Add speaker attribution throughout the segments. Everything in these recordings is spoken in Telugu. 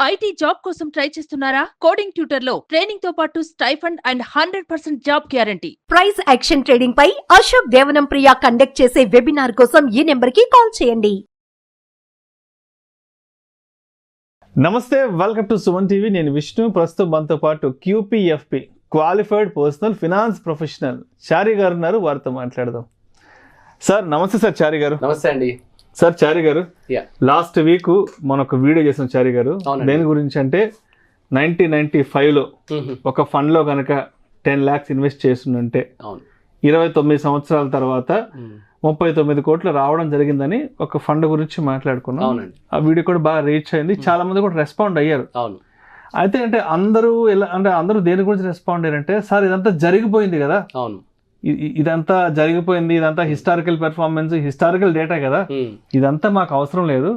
Speaker 1: ఐటీ జాబ్ కోసం ట్రై చేస్తున్నారా? కోడింగ్ ట్యూటర్ లో ట్రైనింగ్ తో పాటు stipend and 100% job guarantee.
Speaker 2: Price action trading పై అశోక్ దేవనం ప్రియ కండక్ట్ చేసే వెబినార్ కోసం ఈ నెంబర్ కి కాల్ చేయండి.
Speaker 3: నమస్తే, వెల్కమ్ టు సుమన్ టీవీ. నేను విష్ణు. ప్రస్తుతం మనతో పాటు QPFP qualified personal finance professional Chari గారు ఉన్నారు. వారితో మాట్లాడదాం. సార్ నమస్తే. సార్ చారి గారు
Speaker 4: నమస్తే అండి.
Speaker 3: సార్ చారి గారు, లాస్ట్ వీక్ మనం ఒక వీడియో చేసాం చారి గారు. దేని గురించి అంటే 1995లో ఒక ఫండ్ లో కనుక 10 lakhs ఇన్వెస్ట్ చేస్తుందంటే 29 సంవత్సరాల తర్వాత 39 కోట్లు రావడం జరిగిందని ఒక ఫండ్ గురించి మాట్లాడుకున్నాం. ఆ వీడియో కూడా బాగా రీచ్ అయింది, చాలా మంది కూడా రెస్పాండ్ అయ్యారు. అయితే అంటే అందరూ దేని గురించి రెస్పాండ్ అయ్యారంటే, సార్ ఇదంతా జరిగిపోయింది కదా, ఇదంతా జరిగిపోయింది, ఇదంతా హిస్టారికల్ పెర్ఫార్మెన్స్, హిస్టారికల్ డేటా కదా, ఇదంతా మాకు అవసరం లేదు,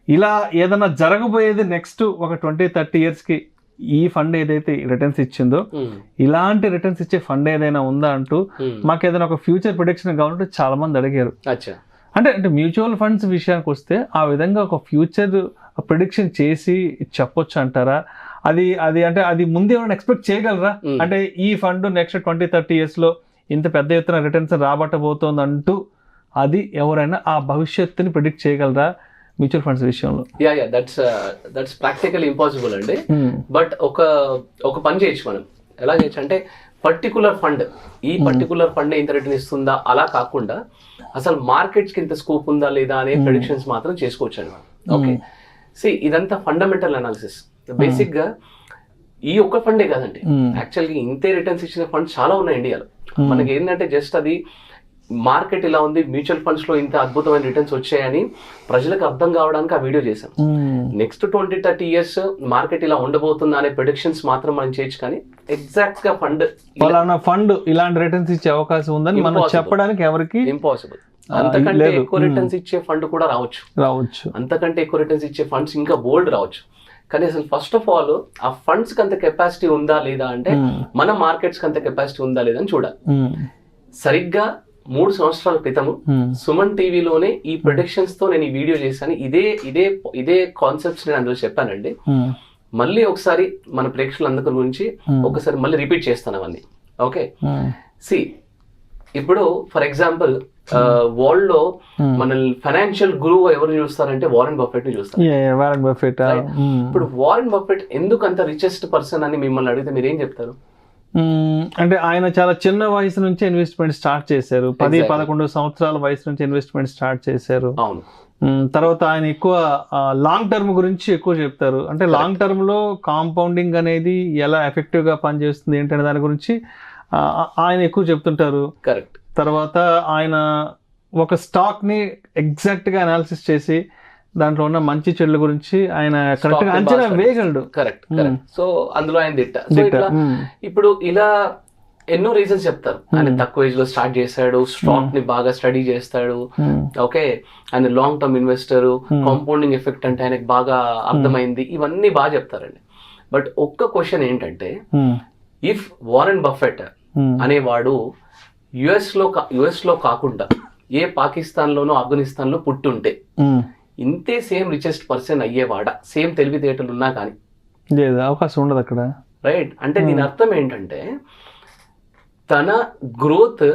Speaker 3: ఇలా ఏదైనా జరగబోయేది నెక్స్ట్ ఒక 20-30 yearsకి ఈ ఫండ్ ఏదైతే రిటర్న్స్ ఇచ్చిందో ఇలాంటి రిటర్న్స్ ఇచ్చే ఫండ్ ఏదైనా ఉందా అంటూ మాకు ఏదైనా ఒక ఫ్యూచర్ ప్రొడిక్షన్ కావాలంటే చాలా మంది అడిగారు. అంటే మ్యూచువల్ ఫండ్స్ విషయానికి వస్తే ఆ విధంగా ఒక ఫ్యూచర్ ప్రిడిక్షన్ చేసి చెప్పొచ్చు అంటారా? అది ముందు ఏమైనా ఎక్స్పెక్ట్ చేయగలరా? అంటే ఈ ఫండ్ నెక్స్ట్ 20-30 yearsలో ఇంత పెద్ద ఎత్తున రిటర్న్స్ రాబట్టబోతోంది అంటూ అది ఎవరైనా ఆ భవిష్యత్తుని ప్రిడిక్ట్ చేయగలరా మ్యూచువల్ ఫండ్స్ విషయంలో?
Speaker 4: దట్స్ ప్రాక్టికల్ ఇంపాసిబుల్ అండి. బట్ ఒక పని చేయొచ్చు మనం. ఎలా చేయొచ్చు అంటే, పర్టికులర్ ఫండ్ ఇంత రిటర్న్ ఇస్తుందా అలా కాకుండా అసలు మార్కెట్స్ కి ఇంత స్కోప్ ఉందా లేదా అనే ప్రెడిక్షన్స్ మాత్రం చేసుకోవచ్చు అండి మనం. ఓకే, ఇదంతా ఫండమెంటల్ అనాలిసిస్. బేసిక్ గా ఈ ఒక్క ఫండే కాదండి, యాక్చువల్గా ఇంతే రిటర్న్స్ ఇచ్చిన ఫండ్స్ చాలా ఉన్నాయి ఇండియాలో. మనకి ఏంటంటే జస్ట్ అది మార్కెట్ ఇలా ఉంది, మ్యూచువల్ ఫండ్స్ లో ఇంత అద్భుతమైన రిటర్న్స్ వచ్చాయని ప్రజలకు అర్థం కావడానికి ఆ వీడియో చేశాం. నెక్స్ట్ 20-30 years మార్కెట్ ఇలా ఉండబోతుందా అనే ప్రెడిక్షన్స్ మాత్రం మనం చేయొచ్చు, కానీ ఎగ్జాక్ట్ గా
Speaker 3: ఫండ్ ఇలాంటి రిటర్న్స్ ఇచ్చే అవకాశం ఉందని మనం చెప్పడానికి ఎవరికి
Speaker 4: ఇంపాసిబుల్. అంతకంటే ఎక్కువ రిటర్న్స్ ఇచ్చే ఫండ్ కూడా రావచ్చు, అంతకంటే ఎక్కువ రిటర్న్స్ ఇచ్చే ఫండ్స్ ఇంకా బోల్డ్ రావచ్చు. కానీ అసలు ఫస్ట్ ఆఫ్ ఆల్ ఆ ఫండ్స్ కి అంత కెపాసిటీ ఉందా లేదా అంటే, మన మార్కెట్స్ కి అంత కెపాసిటీ ఉందా లేదా అని చూడాలి. సరిగ్గా 3 సంవత్సరాల క్రితము సుమన్ టీవీలోనే ఈ ప్రొడిక్షన్స్ తో నేను ఈ వీడియో చేశాను. ఇదే కాన్సెప్ట్స్ నేను అందులో చెప్పానండి. మళ్ళీ ఒకసారి మన ప్రేక్షకులందరి గురించి ఒకసారి మళ్ళీ రిపీట్ చేస్తాను అవన్నీ. ఓకే, ఇప్పుడు ఫర్ ఎగ్జాంపుల్ వరల్డ్ లో మన ఫైనాన్షియల్ గురువు ఎవరు చూస్తారంటే వారెన్ బఫెట్ ని చూస్తారు. ఇప్పుడు వారెన్ బఫెట్ ఎందుకు అంత రిచెస్ట్ పర్సన్ అని మిమ్మల్ని అడిగితే మీరు ఏం చెప్తారు?
Speaker 3: అంటే ఆయన చాలా చిన్న వయసు నుంచి ఇన్వెస్ట్మెంట్ స్టార్ట్ చేశారు. 10-11 సంవత్సరాల వయసు నుంచి ఇన్వెస్ట్మెంట్ స్టార్ట్ చేశారు.
Speaker 4: అవును.
Speaker 3: తర్వాత ఆయన ఎక్కువ లాంగ్ టర్మ్ గురించి ఎక్కువ చెప్తారు. అంటే లాంగ్ టర్మ్ లో కాంపౌండింగ్ అనేది ఎలా ఎఫెక్టివ్ గా పనిచేస్తుంది ఏంటనే దాని గురించి ఆయన ఎక్కువ చెప్తుంటారు.
Speaker 4: కరెక్ట్.
Speaker 3: తర్వాత ఆయన ఒక స్టాక్ ని ఎగ్జాక్ట్ గా అనాలిసిస్ చేసి దాంట్లో ఉన్న మంచి చెడుల గురించి ఆయన కరెక్ట్ గా అంచనా వేయగలడు.
Speaker 4: కరెక్ట్. సో అందులో ఆయన దిట్ట. ఇప్పుడు ఇలా ఎన్నో రీజన్స్ చెప్తారు. ఆయన తక్కువ ఏజ్ లో స్టార్ట్ చేశాడు, స్టాక్ ని బాగా స్టడీ చేస్తాడు. ఓకే, ఆయన long term investor, compounding effect అంటే ఆయనకు బాగా అర్థమైంది, ఇవన్నీ బాగా చెప్తారండి. బట్ ఒక్క క్వశ్చన్ ఏంటంటే, ఇఫ్ వారెన్ బఫెట్ అనేవాడు యుఎస్ లో కాకుండా ఏ పాకిస్తాన్ లోనో ఆఫ్ఘనిస్తాన్ లో పుట్టుంటే ఇంతే సేమ్ రిచెస్ట్ పర్సన్ అయ్యేవాడా? సేమ్ తెలివితేటలు ఉన్నా కానీ
Speaker 3: అవకాశం ఉండదు అక్కడ,
Speaker 4: రైట్? అంటే దీని అర్థం ఏంటంటే, తన growth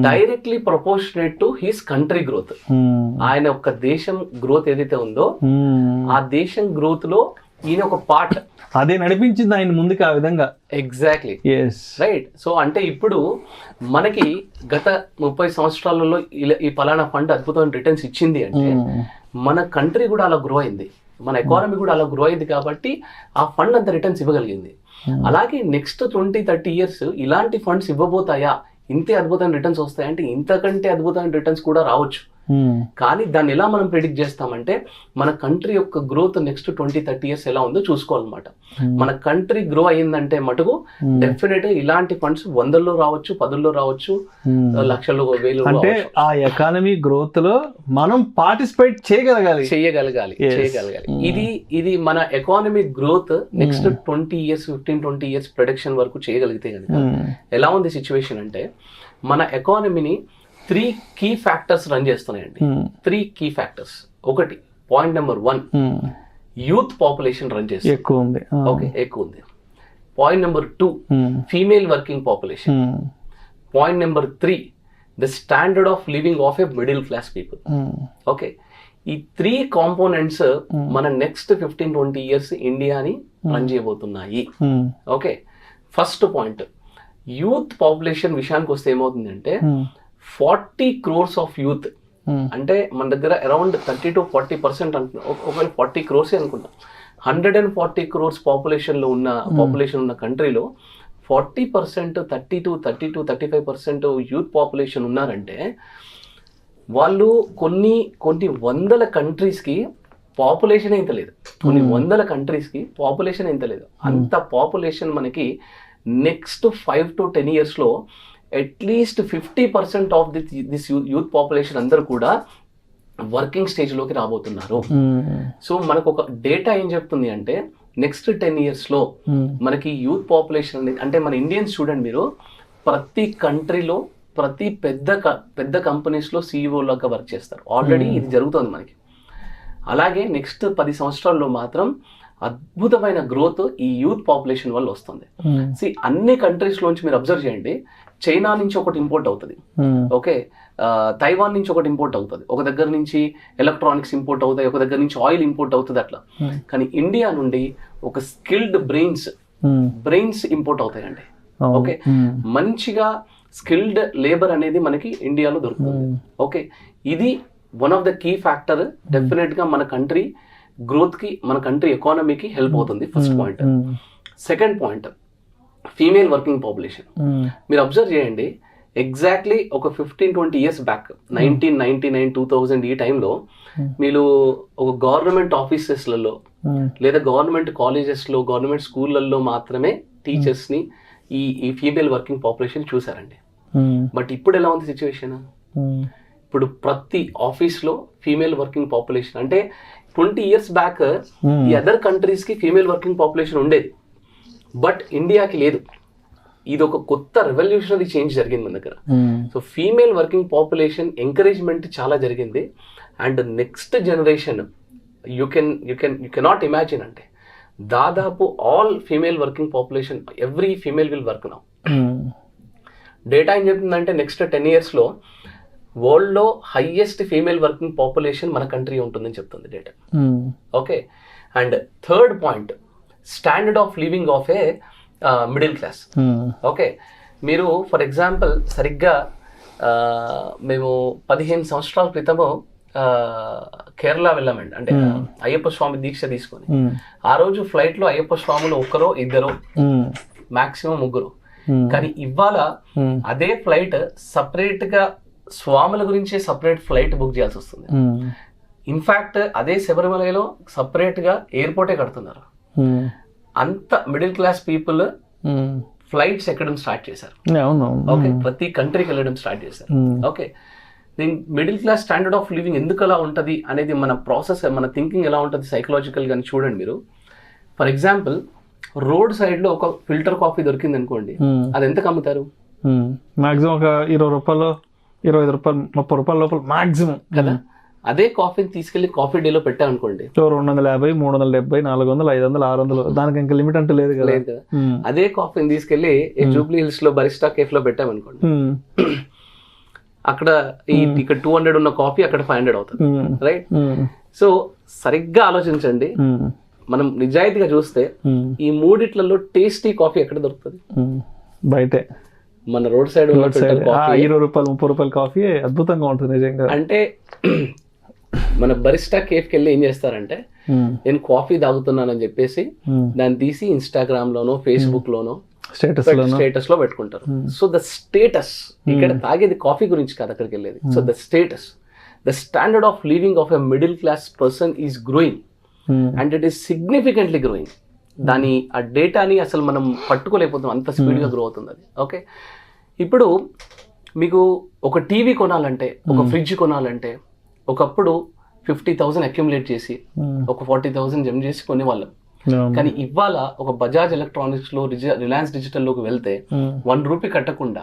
Speaker 4: directly proportionate to his country growth. ఆయన ఒక దేశం గ్రోత్ ఏదైతే ఉందో ఆ దేశం గ్రోత్ లో ఈయన ఒక పార్ట్,
Speaker 3: అదే నడిపించింది ఆయన ముందుకు ఆ విధంగా.
Speaker 4: Exactly, right. సో అంటే ఇప్పుడు మనకి గత 30 సంవత్సరాలలో ఈ పలానా ఫండ్ అద్భుతమైన రిటర్న్స్ ఇచ్చింది అంటే మన కంట్రీ కూడా అలా గ్రో అయింది, మన ఎకానమీ కూడా అలా గ్రో అయింది కాబట్టి ఆ ఫండ్ అంత రిటర్న్స్ ఇవ్వగలిగింది. అలాగే నెక్స్ట్ 20-30 years ఇలాంటి ఫండ్స్ ఇవ్వబోతాయా, ఇంతే అద్భుతమైన రిటర్న్స్ వస్తాయంటే ఇంతకంటే అద్భుతమైన రిటర్న్స్ కూడా రావచ్చు. కానీ దాన్ని ఎలా మనం ప్రిడిక్ట్ చేస్తామంటే, మన కంట్రీ యొక్క గ్రోత్ నెక్స్ట్ 20-30 years ఎలా ఉందో చూసుకోవాలన్నమాట. మన కంట్రీ గ్రో అయ్యిందంటే మటుకు డెఫినెట్ గా ఇలాంటి ఫండ్స్ 100లో రావచ్చు, 10లో రావచ్చు, లక్షలు, వేలు.
Speaker 3: అంటే ఆ ఎకానమీ గ్రోత్ లో మనం పార్టిసిపేట్ చేయగలగాలి.
Speaker 4: ఇది మన economy growth next 20 years, 15-20 years production వరకు చేయగలిగితే కనుక ఎలా ఉంది సిచ్యువేషన్ అంటే, మన ఎకానమీని 3 key factors రన్ చేస్తున్నాయండి. 3 key factors. ఒకటి, point number 1, youth population run చేస్తుంది.
Speaker 3: ఎక్కువ ఉంది.
Speaker 4: ఓకే, ఎక్కువ ఉంది. Point number 2, female working population. Point number 3, the standard of living of a middle class people. Okay, ఈ 3 కాంపోనెంట్స్ మన నెక్స్ట్ 15-20 ఇయర్స్ ఇండియాని run చేయబోతున్నాయి. Okay, first point, youth population విషయానికి వస్తే ఏమవుతుందంటే 40 crores ఆఫ్ యూత్ అంటే మన దగ్గర అరౌండ్ 30 to 40% అనుకుంటా, ఒకవేళ 40 crores అనుకుంటా. 140 crores పాపులేషన్ ఉన్న కంట్రీలో 40%, 30 to 35% యూత్ పాపులేషన్ ఉన్నారంటే వాళ్ళు కొన్ని వందల కంట్రీస్కి పాపులేషన్ ఇంత లేదు. కొన్ని వందల కంట్రీస్కి పాపులేషన్ ఇంత లేదు. అంత పాపులేషన్ మనకి నెక్స్ట్ 5 to 10 ఇయర్స్లో at least 50% of this youth population అందరూ కూడా వర్కింగ్ స్టేజ్లోకి రాబోతున్నారు. సో మనకు ఒక డేటా ఏం చెప్తుంది అంటే నెక్స్ట్ 10 ఇయర్స్లో మనకి యూత్ పాపులేషన్ అనేది, అంటే మన ఇండియన్స్ చూడండి మీరు, ప్రతి కంట్రీలో ప్రతి పెద్ద కంపెనీస్లో CEO లాగా వర్క్ చేస్తారు. ఆల్రెడీ ఇది జరుగుతుంది మనకి. అలాగే నెక్స్ట్ 10 సంవత్సరాల్లో మాత్రం అద్భుతమైన గ్రోత్ ఈ యూత్ పాపులేషన్ వల్ల వస్తుంది. అన్ని కంట్రీస్ లోంచి మీరు అబ్జర్వ్ చేయండి, చైనా నుంచి ఒకటి ఇంపోర్ట్ అవుతుంది, ఓకే, తైవాన్ నుంచి ఒకటి ఇంపోర్ట్ అవుతుంది, ఒక దగ్గర నుంచి ఎలక్ట్రానిక్స్ ఇంపోర్ట్ అవుతాయి, ఒక దగ్గర నుంచి ఆయిల్ ఇంపోర్ట్ అవుతుంది అట్లా. కానీ ఇండియా నుండి ఒక స్కిల్డ్ బ్రెయిన్స్ ఇంపోర్ట్ అవుతాయండి. ఓకే, మంచిగా స్కిల్డ్ లేబర్ అనేది మనకి ఇండియాలో దొరుకుతుంది. ఓకే, ఇది one of the key factor. Definite గా మన కంట్రీ గ్రోత్ కి, మన కంట్రీ ఎకానమీకి హెల్ప్ అవుతుంది. First point. Second point, female working population. మీరు అబ్జర్వ్ చేయండి, ఎగ్జాక్ట్లీ ఒక 15-20 ఇయర్స్ బ్యాక్, 1999, 2000 ఈ టైంలో మీరు ఒక గవర్నమెంట్ ఆఫీసెస్లలో లేదా గవర్నమెంట్ కాలేజెస్లో, గవర్నమెంట్ స్కూళ్ళల్లో మాత్రమే టీచర్స్ని ఈ ఫీమేల్ వర్కింగ్ పాపులేషన్ చూసారండి. బట్ ఇప్పుడు ఎలా ఉంది సిచ్యువేషన్? ఇప్పుడు ప్రతి ఆఫీస్లో ఫీమేల్ వర్కింగ్ పాపులేషన్, అంటే 20 ఇయర్స్ బ్యాక్ ఈ అదర్ కంట్రీస్కి ఫీమేల్ వర్కింగ్ పాపులేషన్ ఉండేది, బట్ ఇండియాకి లేదు. ఇది ఒక కొత్త రెవల్యూషనరీ చేంజ్ జరిగింది మన దగ్గర. So female working population encouragement చాలా జరిగింది. And next generation you cannot imagine, అంటే దాదాపు all female working population, every female will work now. Data ఏం చెప్తుందంటే నెక్స్ట్ 10 ఇయర్స్లో వరల్డ్లో హైయెస్ట్ ఫీమేల్ వర్కింగ్ పాపులేషన్ మన కంట్రీ ఉంటుందని చెప్తుంది data. Okay, and third point, standard of living of a middle class. Okay, మీరు ఫర్ ఎగ్జాంపుల్ సరిగ్గా మేము 15 సంవత్సరాల క్రితము కేరళ వెళ్ళామండి, అంటే అయ్యప్ప స్వామి దీక్ష తీసుకొని. ఆ రోజు ఫ్లైట్ లో అయ్యప్ప స్వాములు 1 or 2, మాక్సిమం 3. కానీ ఇవాళ అదే ఫ్లైట్ సపరేట్ గా స్వాముల గురించే సపరేట్ ఫ్లైట్ బుక్ చేయాల్సి వస్తుంది. ఇన్ఫాక్ట్ అదే శబరిమలలో సపరేట్ గా ఎయిర్పోర్టే కడుతున్నారు. అంత మిడిల్ క్లాస్ పీపుల్ ఫ్లైట్స్ ఎక్కడం స్టార్ట్ చేశారు. ఓకే, ప్రతి కంట్రీకి వెళ్ళడం స్టార్ట్ చేశారు. Okay, middle class standard of living ఎందుకు అలా ఉంటుంది అనేది మన ప్రాసెస్, మన థింకింగ్ ఎలా ఉంటుంది సైకలాజికల్ గాని చూడండి మీరు. ఫర్ ఎగ్జాంపుల్, రోడ్ సైడ్ లో ఒక ఫిల్టర్ కాఫీ దొరికింది అనుకోండి, అది ఎంత అమ్ముతారు?
Speaker 3: మాక్సిమం ఒక 20 రూపాయలు, 25 రూపాయలు, 30 రూపాయల లోపల మాక్సిమం
Speaker 4: కదా. అదే కాఫీని తీసుకెళ్లి కాఫీ డేలో పెట్టామనుకోండి,
Speaker 3: 250, 370, 400, 500, 600, దానికి ఇంకా లిమిట్ అంటే లేదు కదా.
Speaker 4: అదే కాఫీని తీసుకెళ్లి జూబ్లీ హిల్స్ లో బరిస్టా కేఫ్ లో పెట్టామనుకోండి, అక్కడ ఇక్కడ 200 ఉన్న కాఫీ అక్కడ 500 అవుతుంది, రైట్? సో సరిగ్గా ఆలోచించండి, మనం నిజాయితీగా చూస్తే ఈ మూడిట్లలో టేస్టీ కాఫీ ఎక్కడ దొరుకుతుంది?
Speaker 3: బయటే,
Speaker 4: మన రోడ్ సైడ్
Speaker 3: 20 రూపాయలు, 30 రూపాయల కాఫీ అద్భుతంగా ఉంటుంది నిజంగా.
Speaker 4: అంటే మన బరిస్టా కేఫ్కి వెళ్ళి ఏం చేస్తారంటే, నేను కాఫీ తాగుతున్నానని చెప్పేసి దాన్ని తీసి ఇన్స్టాగ్రామ్ లోనో ఫేస్బుక్ లోనో స్టేటస్ లో పెట్టుకుంటారు. సో ద స్టేటస్, ఇక్కడ తాగేది కాఫీ గురించి కాదు అక్కడికి వెళ్ళేది. So the status, the standard of living of a middle class person is growing and it is significantly growing. దాని ఆ డేటాని అసలు మనం పట్టుకోలేకపోతున్నాం, అంత స్పీడ్గా గ్రో అవుతుంది అది. ఓకే, ఇప్పుడు మీకు ఒక టీవీ కొనాలంటే, ఒక ఫ్రిడ్జ్ కొనాలంటే ఒకప్పుడు 50,000 అక్యుములేట్ చేసి ఒక 40,000 జమ చేసి కొనేవాళ్ళం. కానీ ఇవాళ ఒక బజాజ్ ఎలక్ట్రానిక్స్ లో, రిలయన్స్ డిజిటల్ లోకి వెళ్తే 1 రూపీ కట్టకుండా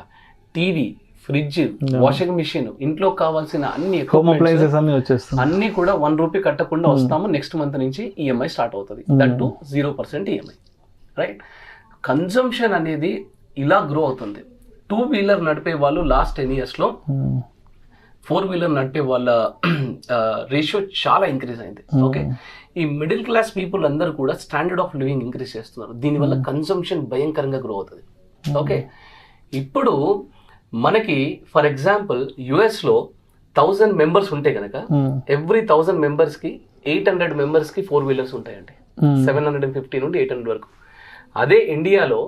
Speaker 4: టీవీ, ఫ్రిడ్జ్, వాషింగ్ మిషన్, ఇంట్లో కావాల్సిన అన్ని
Speaker 3: హోమ్ అప్లయన్సెస్ అన్ని వచ్చేస్తాయి,
Speaker 4: అన్ని కూడా ₹1 కట్టకుండా వస్తాము. నెక్స్ట్ మంత్ నుంచి ఈఎంఐ స్టార్ట్ అవుతుంది, that to 0% EMI, right. Consumption అనేది ఇలా గ్రో అవుతుంది. 2 వీలర్ నడిపే వాళ్ళు లాస్ట్ 10 years లో 4 వీలర్ నడిపే వాళ్ళ రేషియో చాలా ఇంక్రీజ్ అయింది. ఓకే, ఈ మిడిల్ క్లాస్ పీపుల్ అందరూ కూడా స్టాండర్డ్ ఆఫ్ లివింగ్ ఇంక్రీజ్ చేస్తున్నారు. దీనివల్ల కన్సంప్షన్ భయంకరంగా గ్రో అవుతుంది. ఓకే, ఇప్పుడు మనకి ఫర్ ఎగ్జాంపుల్ యుఎస్లో 1000 members ఉంటే కనుక ఎవ్రీ 1000 members కి 800 members కి 4 వీలర్స్ ఉంటాయండి. 750 నుండి 800 వరకు. అదే ఇండియాలో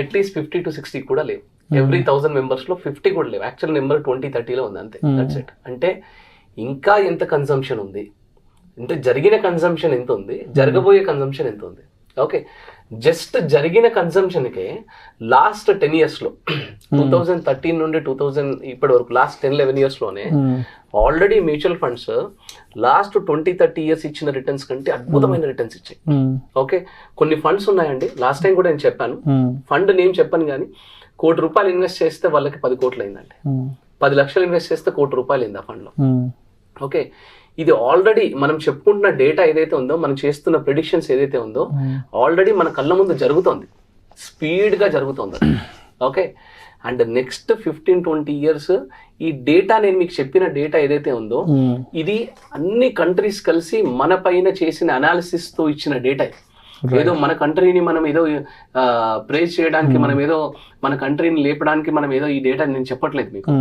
Speaker 4: అట్లీస్ట్ 50 to 60 కూడా లేవు. ఎవ్రీ 1000 members లో 50 కూడా లేవు. యాక్చువల్ నెంబర్ 20-30లో ఉంది అంతే. That's it. అంటే ఇంకా ఎంత కన్సంప్షన్ ఉంది అంటే జరిగిన కన్సంప్షన్ ఎంత ఉంది, జరగబోయే కన్సంప్షన్ ఎంత ఉంది. ఓకే, జస్ట్ జరిగిన కన్సంప్షన్కే లాస్ట్ 10 yearsలో 2013 నుండి 2000 ఇప్పటి వరకు లాస్ట్ 10-11 yearsలోనే already mutual funds last 20-30 years ఇచ్చిన రిటర్న్స్ కంటే అద్భుతమైన రిటర్న్స్ ఇచ్చాయి. ఓకే, కొన్ని ఫండ్స్ ఉన్నాయండి, లాస్ట్ టైం కూడా నేను చెప్పాను, ఫండ్ నేమ్ చెప్పాను కానీ ₹1,00,00,000 ఇన్వెస్ట్ చేస్తే వాళ్ళకి 10 కోట్లు అయిందండి. 10 లక్షలు ఇన్వెస్ట్ చేస్తే ₹1,00,00,000 అయింది ఆ ఫండ్లో. ఓకే, ఇది ఆల్రెడీ మనం చెప్పుకుంటున్న డేటా ఏదైతే ఉందో, మనం చేస్తున్న ప్రిడిక్షన్స్ ఏదైతే ఉందో ఆల్రెడీ మన కళ్ళ ముందు జరుగుతోంది, స్పీడ్గా జరుగుతోంది. ఓకే, అండ్ నెక్స్ట్ 15-20 years ఈ డేటా, నేను మీకు చెప్పిన డేటా ఏదైతే ఉందో ఇది అన్ని కంట్రీస్ కలిసి మన పైన చేసిన అనాలిసిస్ తో ఇచ్చిన డేటా. ఏదో మన కంట్రీని మనం ఏదో ప్రేజ్ చేయడానికి, మనం ఏదో మన కంట్రీని లేపడానికి మనం ఏదో ఈ డేటా నేను చెప్పట్లేదు మీకు.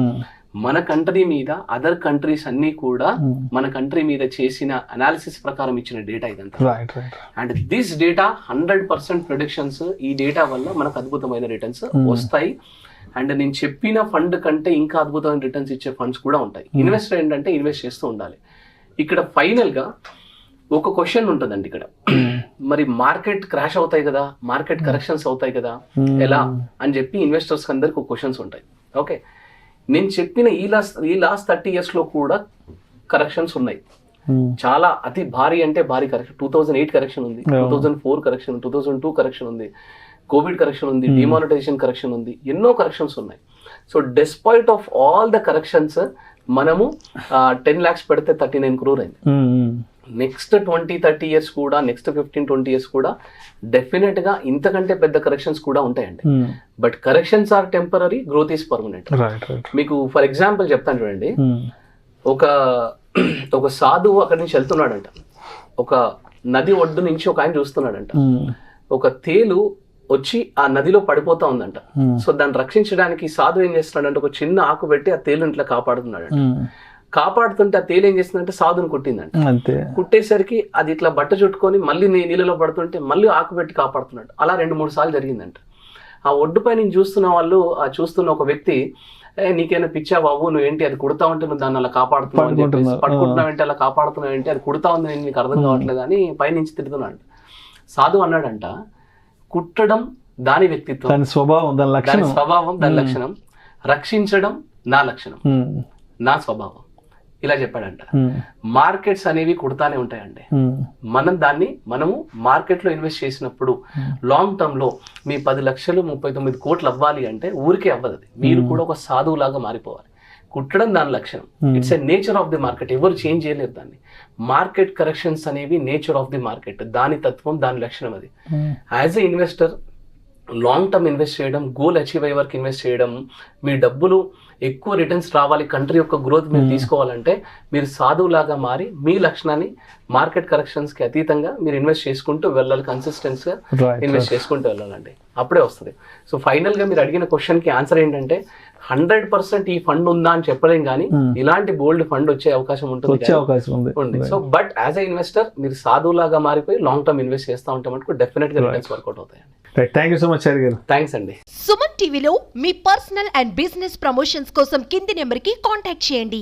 Speaker 4: మన కంట్రీ మీద అదర్ కంట్రీస్ అన్ని కూడా మన కంట్రీ మీద చేసిన అనాలిసిస్ ప్రకారం ఇచ్చిన డేటా ఇదంతా. And this data 100% predictions. ఈ డేటా వల్ల మనకు అద్భుతమైన రిటర్న్స్ వస్తాయి. అండ్ నేను చెప్పిన ఫండ్ కంటే ఇంకా అద్భుతమైన రిటర్న్స్ ఇచ్చే ఫండ్స్ కూడా ఉంటాయి. ఇన్వెస్టర్ ఏంటంటే ఇన్వెస్ట్ చేస్తూ ఉండాలి. ఇక్కడ ఫైనల్ గా ఒక క్వశ్చన్ ఉంటుందండి ఇక్కడ, మరి మార్కెట్ క్రాష్ అవుతాయి కదా, మార్కెట్ కరెక్షన్స్ అవుతాయి కదా, ఎలా అని చెప్పి ఇన్వెస్టర్స్ అందరికి ఒక క్వశ్చన్స్ ఉంటాయి. ఓకే, నేను చెప్పిన ఈ లాస్ట్ 30 years లో కూడా కరెక్షన్స్ ఉన్నాయి. చాలా అతి భారీ అంటే భారీ కరెక్షన్. 2008 కరెక్షన్ ఉంది, 2004 కరెక్షన్, 2002 కరెక్షన్ ఉంది, కోవిడ్ కరెక్షన్ ఉంది, డిమానిటైజేషన్ కరెక్షన్ ఉంది, ఎన్నో కరెక్షన్స్ ఉన్నాయి. So despite of all the corrections మనము 10 lakhs పెడితే 39 crore అయింది. నెక్స్ట్ 20-30 years కూడా, నెక్స్ట్ 15-20 years కూడా డెఫినెట్ గా ఇంతకంటే పెద్ద కరెక్షన్స్ కూడా ఉంటాయండి. But corrections are temporary, growth is permanent. మీకు ఫర్ ఎగ్జాంపుల్ చెప్తాను చూడండి. ఒక సాధువు అక్కడి నుంచి వెళ్తున్నాడంట, ఒక నది ఒడ్డు నుంచి ఒక ఆయన చూస్తున్నాడంట. ఒక తేలు వచ్చి ఆ నదిలో పడిపోతా ఉందంట. సో దాన్ని రక్షించడానికి సాధువు ఏం చేస్తున్నాడంటే ఒక చిన్న ఆకు పెట్టి ఆ తేలు ఇట్లా కాపాడుతున్నాడు. కాపాడుతుంటే ఆ తేలు ఏం చేస్తుందంటే సాధుని కుట్టిందంట. కుట్టేసరికి అది ఇట్లా బట్ట చుట్టుకొని మళ్ళీ నీళ్ళలో పడుతుంటే మళ్ళీ ఆకు పెట్టి కాపాడుతున్నాడు. అలా 2-3 సార్లు జరిగిందంట. ఆ ఒడ్డుపై నేను చూస్తున్న ఒక వ్యక్తి, నీకేనా పిచ్చా బాబు, నువ్వేంటి అది కుడతా ఉంటే నువ్వు దాన్ని అలా కాపాడుతున్నావు అని చెప్పేసి, పట్టుకుంటున్నావు అది కాపాడుతున్నావు ఏంటి, అది కుడతా ఉంది, నేను నీకు అర్థం కావట్లేదు అని పైనుంచి తిడుతున్నాడు. సాధువు అన్నాడంట, కుట్టడం దాని వ్యక్తిత్వం, దాని స్వభావం, దాని లక్షణం, రక్షించడం నా లక్షణం, నా స్వభావం, ఇలా చెప్పాడంట. మార్కెట్స్ అనేవి కుడతానే ఉంటాయండి. మనము మార్కెట్ లో ఇన్వెస్ట్ చేసినప్పుడు లాంగ్ టర్మ్ లో మీ 10 లక్షలు 39 కోట్లు అవ్వాలి అంటే ఊరికే అవ్వదు. మీరు కూడా ఒక సాధువు లాగా మారిపోవాలి. కుట్టడం దాని లక్షణం. It's a nature of the market. ఎవరు చేంజ్ చేయలేరు దాన్ని. మార్కెట్ కరెక్షన్స్ అనేవి నేచర్ ఆఫ్ ది మార్కెట్, దాని తత్వం, దాని లక్షణం అది. As a investor long term invest చేయడం, గోల్ అచీవ్ అయ్యే వరకు ఇన్వెస్ట్ చేయడం, మీ డబ్బులు ఎక్కువ రిటర్న్స్ రావాలి, కంట్రీ యొక్క గ్రోత్ మీరు తీసుకోవాలంటే మీరు సాధువులాగా మారి మీ లక్షణాన్ని మార్కెట్ కరెక్షన్స్ కి అతీతంగా మీరు ఇన్వెస్ట్ చేసుకుంటూ వెళ్ళాలి. కన్సిస్టెన్స్ గా ఇన్వెస్ట్ చేసుకుంటూ వెళ్ళాలండి, అప్పుడే వస్తుంది. సో ఫైనల్ గా మీరు అడిగిన క్వశ్చన్ కి ఆన్సర్ ఏంటంటే 100% ఈ ఫండ్ ఉందా అని చెప్పలేం, కానీ ఇలాంటి బోల్డ్ ఫండ్ వచ్చే అవకాశం ఉంటుంది. So but as a investor మీరు సాధువులాగా మారిపోయి లాంగ్ టర్మ్ ఇన్వెస్ట్ చేస్తూ ఉంటే మటుకు డెఫినెట్ గా రిటర్న్స్ వర్కౌట్ అవుతాయండి.
Speaker 3: Thank you so much sir గారు.
Speaker 4: థ్యాంక్స్ అండి.
Speaker 2: సుమన్ టీవీలో మీ పర్సనల్ అండ్ బిజినెస్ ప్రమోషన్స్ కోసం కింది నెంబర్కి కాంటాక్ట్ చేయండి.